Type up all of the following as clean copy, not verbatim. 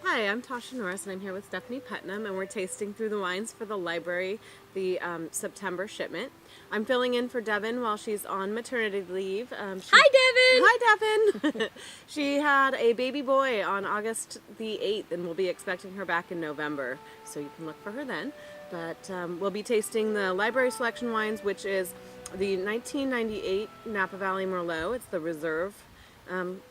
Hi, I'm Tasha Norris, and I'm here with Stephanie Putnam, and we're tasting through the wines for the library, the September shipment. I'm filling in for Devin while she's on maternity leave. Hi, Hi, Devin! She had a baby boy on August the 8th, and we'll be expecting her back in November, so you can look for her then. But we'll be tasting the library selection wines, which is the 1998 Napa Valley Merlot. It's the Reserve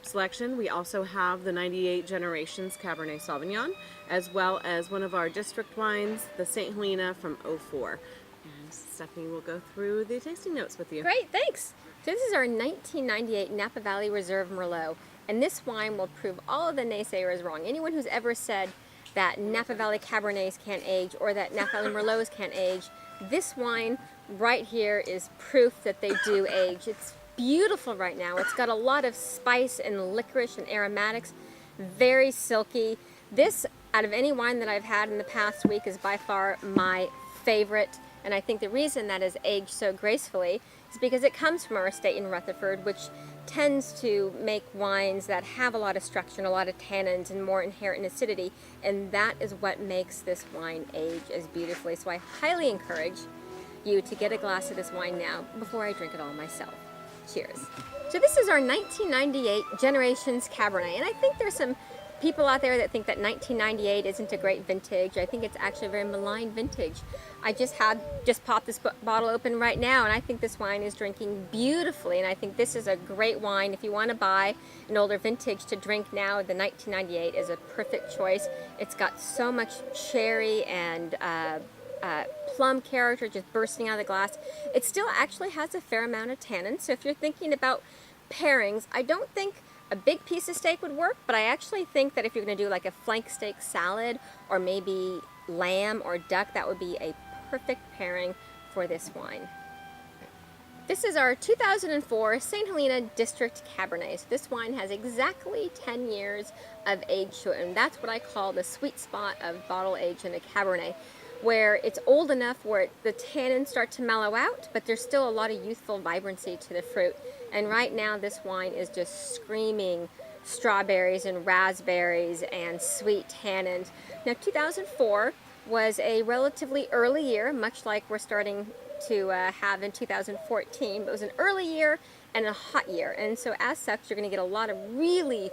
selection. We also have the 98 Generations Cabernet Sauvignon, as well as one of our district wines, the St. Helena from '04. And Stephanie will go through the tasting notes with you. Great, thanks. So this is our 1998 Napa Valley Reserve Merlot, and this wine will prove all of the naysayers wrong. Anyone who's ever said that Napa Valley Cabernets can't age or that Napa Valley Merlots can't age, this wine right here is proof that they do age. It's beautiful right now. It's got a lot of spice and licorice and aromatics, very silky. This, out of any wine that I've had in the past week, is by far my favorite. And I think the reason that is aged so gracefully is because it comes from our estate in Rutherford, which tends to make wines that have a lot of structure and a lot of tannins and more inherent acidity. And that is what makes this wine age as beautifully. So I highly encourage you to get a glass of this wine now before I drink it all myself. Cheers. So this is our 1998 Generations Cabernet, and I think there's some people out there that think that 1998 isn't a great vintage. I think it's actually a very maligned vintage. I just popped this bottle open right now, and I think this wine is drinking beautifully, and I think this is a great wine. If you want to buy an older vintage to drink now, the 1998 is a perfect choice. It's got so much cherry and plum character just bursting out of the glass. It still actually has a fair amount of tannin, so if you're thinking about pairings, I don't think a big piece of steak would work, but I actually think that if you're going to do like a flank steak salad or maybe lamb or duck, that would be a perfect pairing for this wine. This is our 2004 St. Helena District Cabernet. So this wine has exactly 10 years of age to it, and that's what I call the sweet spot of bottle age in a Cabernet, where it's old enough where the tannins start to mellow out, but there's still a lot of youthful vibrancy to the fruit. And right now this wine is just screaming strawberries and raspberries and sweet tannins. Now 2004 was a relatively early year, much like we're starting to have in 2014, but it was an early year and a hot year. And so as such, you're going to get a lot of really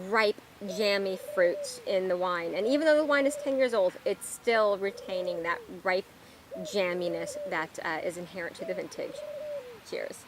ripe, jammy fruits in the wine. And even though the wine is 10 years old, it's still retaining that ripe jamminess that is inherent to the vintage. Cheers.